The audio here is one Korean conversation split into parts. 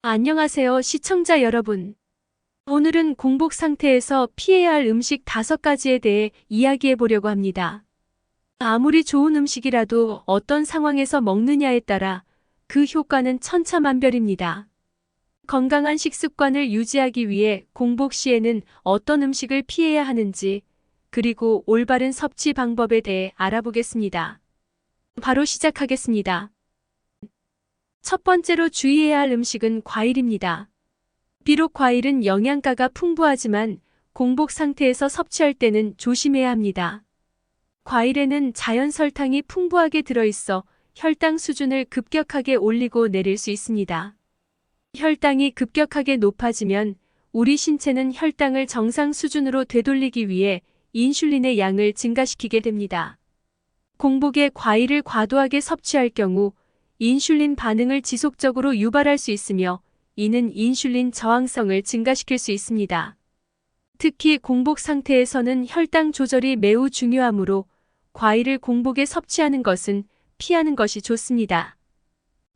안녕하세요, 시청자 여러분. 오늘은 공복 상태에서 피해야 할 음식 5가지에 대해 이야기해 보려고 합니다. 아무리 좋은 음식이라도 어떤 상황에서 먹느냐에 따라 그 효과는 천차만별입니다. 건강한 식습관을 유지하기 위해 공복 시에는 어떤 음식을 피해야 하는지, 그리고 올바른 섭취 방법에 대해 알아보겠습니다. 바로 시작하겠습니다. 첫 번째로 주의해야 할 음식은 과일입니다. 비록 과일은 영양가가 풍부하지만 공복 상태에서 섭취할 때는 조심해야 합니다. 과일에는 자연 설탕이 풍부하게 들어있어 혈당 수준을 급격하게 올리고 내릴 수 있습니다. 혈당이 급격하게 높아지면 우리 신체는 혈당을 정상 수준으로 되돌리기 위해 인슐린의 양을 증가시키게 됩니다. 공복에 과일을 과도하게 섭취할 경우 인슐린 반응을 지속적으로 유발할 수 있으며 이는 인슐린 저항성을 증가시킬 수 있습니다. 특히 공복 상태에서는 혈당 조절이 매우 중요하므로 과일을 공복에 섭취하는 것은 피하는 것이 좋습니다.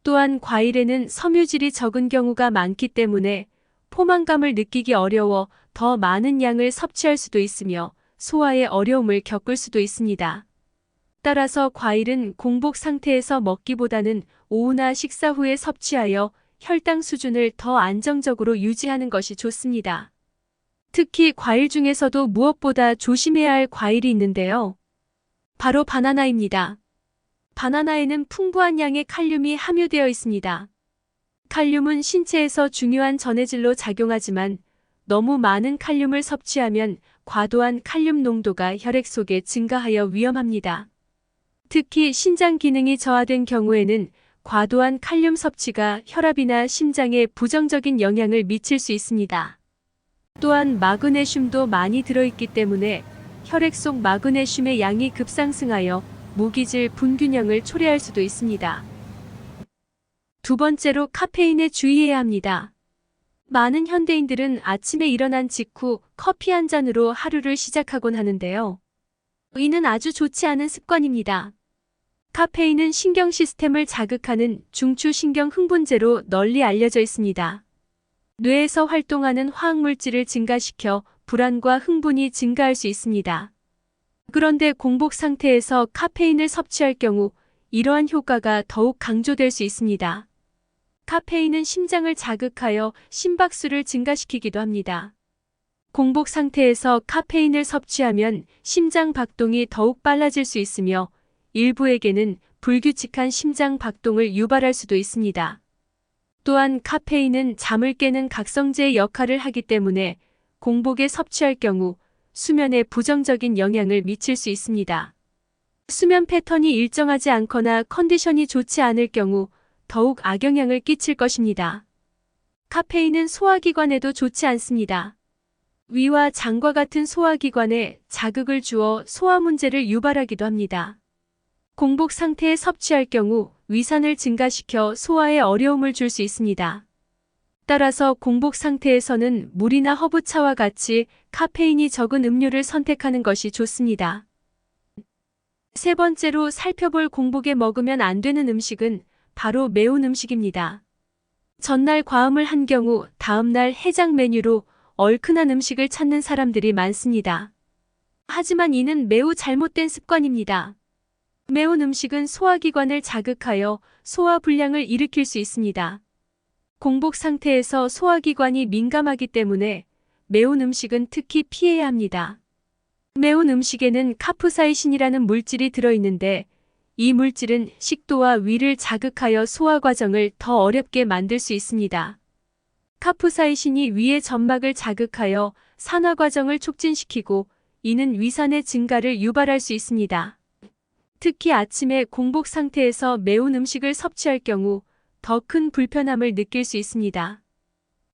또한 과일에는 섬유질이 적은 경우가 많기 때문에 포만감을 느끼기 어려워 더 많은 양을 섭취할 수도 있으며 소화에 어려움을 겪을 수도 있습니다. 따라서 과일은 공복 상태에서 먹기보다는 오후나 식사 후에 섭취하여 혈당 수준을 더 안정적으로 유지하는 것이 좋습니다. 특히 과일 중에서도 무엇보다 조심해야 할 과일이 있는데요. 바로 바나나입니다. 바나나에는 풍부한 양의 칼륨이 함유되어 있습니다. 칼륨은 신체에서 중요한 전해질로 작용하지만 너무 많은 칼륨을 섭취하면 과도한 칼륨 농도가 혈액 속에 증가하여 위험합니다. 특히 신장 기능이 저하된 경우에는 과도한 칼륨 섭취가 혈압이나 심장에 부정적인 영향을 미칠 수 있습니다. 또한 마그네슘도 많이 들어있기 때문에 혈액 속 마그네슘의 양이 급상승하여 무기질 분균형을 초래할 수도 있습니다. 두 번째로 카페인에 주의해야 합니다. 많은 현대인들은 아침에 일어난 직후 커피 한 잔으로 하루를 시작하곤 하는데요. 이는 아주 좋지 않은 습관입니다. 카페인은 신경 시스템을 자극하는 중추신경 흥분제로 널리 알려져 있습니다. 뇌에서 활동하는 화학물질을 증가시켜 불안과 흥분이 증가할 수 있습니다. 그런데 공복 상태에서 카페인을 섭취할 경우 이러한 효과가 더욱 강조될 수 있습니다. 카페인은 심장을 자극하여 심박수를 증가시키기도 합니다. 공복 상태에서 카페인을 섭취하면 심장 박동이 더욱 빨라질 수 있으며 일부에게는 불규칙한 심장 박동을 유발할 수도 있습니다. 또한 카페인은 잠을 깨는 각성제의 역할을 하기 때문에 공복에 섭취할 경우 수면에 부정적인 영향을 미칠 수 있습니다. 수면 패턴이 일정하지 않거나 컨디션이 좋지 않을 경우 더욱 악영향을 끼칠 것입니다. 카페인은 소화기관에도 좋지 않습니다. 위와 장과 같은 소화기관에 자극을 주어 소화 문제를 유발하기도 합니다. 공복 상태에 섭취할 경우 위산을 증가시켜 소화에 어려움을 줄 수 있습니다. 따라서 공복 상태에서는 물이나 허브차와 같이 카페인이 적은 음료를 선택하는 것이 좋습니다. 세 번째로 살펴볼 공복에 먹으면 안 되는 음식은 바로 매운 음식입니다. 전날 과음을 한 경우 다음날 해장 메뉴로 얼큰한 음식을 찾는 사람들이 많습니다. 하지만 이는 매우 잘못된 습관입니다. 매운 음식은 소화기관을 자극하여 소화불량을 일으킬 수 있습니다. 공복 상태에서 소화기관이 민감하기 때문에 매운 음식은 특히 피해야 합니다. 매운 음식에는 카프사이신이라는 물질이 들어있는데 이 물질은 식도와 위를 자극하여 소화 과정을 더 어렵게 만들 수 있습니다. 카프사이신이 위의 점막을 자극하여 산화 과정을 촉진시키고 이는 위산의 증가를 유발할 수 있습니다. 특히 아침에 공복 상태에서 매운 음식을 섭취할 경우 더 큰 불편함을 느낄 수 있습니다.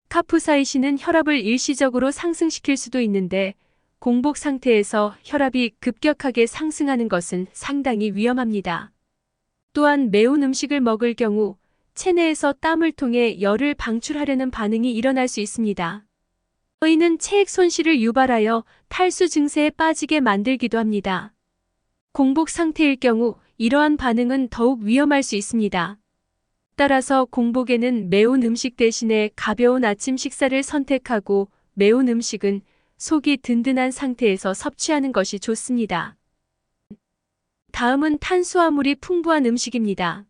카프사이신은 혈압을 일시적으로 상승시킬 수도 있는데 공복 상태에서 혈압이 급격하게 상승하는 것은 상당히 위험합니다. 또한 매운 음식을 먹을 경우 체내에서 땀을 통해 열을 방출하려는 반응이 일어날 수 있습니다. 이는 체액 손실을 유발하여 탈수 증세에 빠지게 만들기도 합니다. 공복 상태일 경우 이러한 반응은 더욱 위험할 수 있습니다. 따라서 공복에는 매운 음식 대신에 가벼운 아침 식사를 선택하고 매운 음식은 속이 든든한 상태에서 섭취하는 것이 좋습니다. 다음은 탄수화물이 풍부한 음식입니다.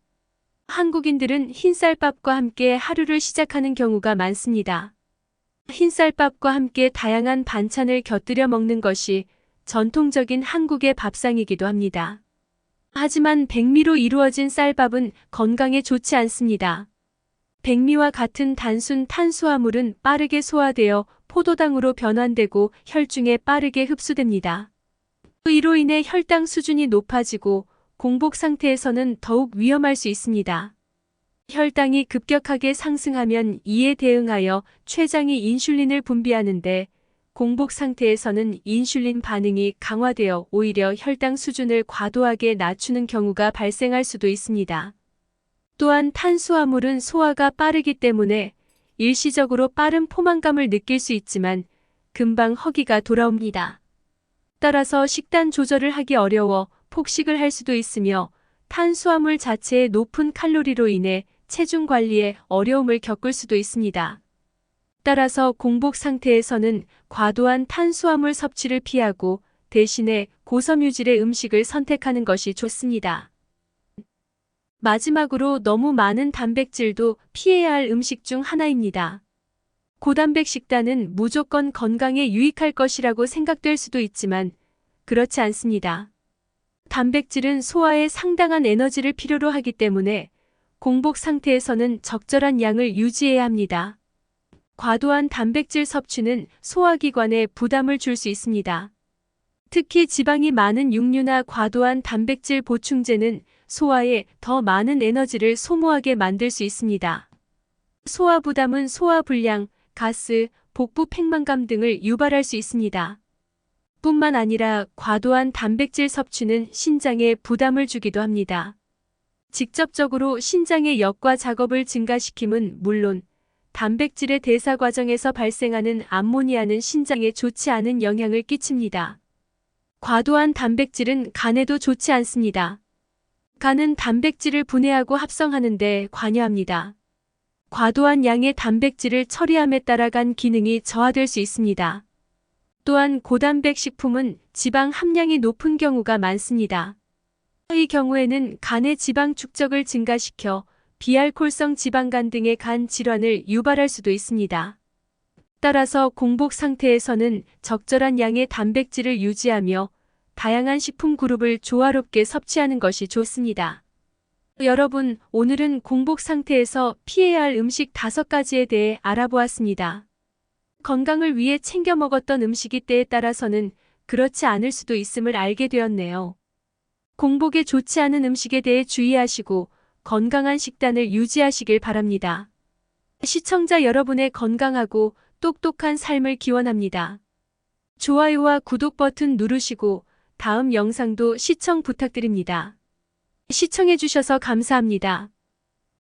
한국인들은 흰쌀밥과 함께 하루를 시작하는 경우가 많습니다. 흰쌀밥과 함께 다양한 반찬을 곁들여 먹는 것이 전통적인 한국의 밥상이기도 합니다. 하지만 백미로 이루어진 쌀밥은 건강에 좋지 않습니다. 백미와 같은 단순 탄수화물은 빠르게 소화되어 포도당으로 변환되고 혈중에 빠르게 흡수됩니다. 이로 인해 혈당 수준이 높아지고 공복 상태에서는 더욱 위험할 수 있습니다. 혈당이 급격하게 상승하면 이에 대응하여 췌장이 인슐린을 분비하는데 공복 상태에서는 인슐린 반응이 강화되어 오히려 혈당 수준을 과도하게 낮추는 경우가 발생할 수도 있습니다. 또한 탄수화물은 소화가 빠르기 때문에 일시적으로 빠른 포만감을 느낄 수 있지만 금방 허기가 돌아옵니다. 따라서 식단 조절을 하기 어려워 폭식을 할 수도 있으며 탄수화물 자체의 높은 칼로리로 인해 체중 관리에 어려움을 겪을 수도 있습니다. 따라서 공복 상태에서는 과도한 탄수화물 섭취를 피하고 대신에 고섬유질의 음식을 선택하는 것이 좋습니다. 마지막으로 너무 많은 단백질도 피해야 할 음식 중 하나입니다. 고단백 식단은 무조건 건강에 유익할 것이라고 생각될 수도 있지만 그렇지 않습니다. 단백질은 소화에 상당한 에너지를 필요로 하기 때문에 공복 상태에서는 적절한 양을 유지해야 합니다. 과도한 단백질 섭취는 소화기관에 부담을 줄 수 있습니다. 특히 지방이 많은 육류나 과도한 단백질 보충제는 소화에 더 많은 에너지를 소모하게 만들 수 있습니다. 소화 부담은 소화불량, 가스, 복부 팽만감 등을 유발할 수 있습니다. 뿐만 아니라 과도한 단백질 섭취는 신장에 부담을 주기도 합니다. 직접적으로 신장의 역과 작업을 증가시킴은 물론 단백질의 대사 과정에서 발생하는 암모니아는 신장에 좋지 않은 영향을 끼칩니다. 과도한 단백질은 간에도 좋지 않습니다. 간은 단백질을 분해하고 합성하는 데 관여합니다. 과도한 양의 단백질을 처리함에 따라 간 기능이 저하될 수 있습니다. 또한 고단백 식품은 지방 함량이 높은 경우가 많습니다. 이 경우에는 간의 지방 축적을 증가시켜 비알코올성 지방간 등의 간 질환을 유발할 수도 있습니다. 따라서 공복 상태에서는 적절한 양의 단백질을 유지하며 다양한 식품 그룹을 조화롭게 섭취하는 것이 좋습니다. 여러분, 오늘은 공복 상태에서 피해야 할 음식 5가지에 대해 알아보았습니다. 건강을 위해 챙겨 먹었던 음식이 때에 따라서는 그렇지 않을 수도 있음을 알게 되었네요. 공복에 좋지 않은 음식에 대해 주의하시고 건강한 식단을 유지하시길 바랍니다. 시청자 여러분의 건강하고 똑똑한 삶을 기원합니다. 좋아요와 구독 버튼 누르시고 다음 영상도 시청 부탁드립니다. 시청해주셔서 감사합니다.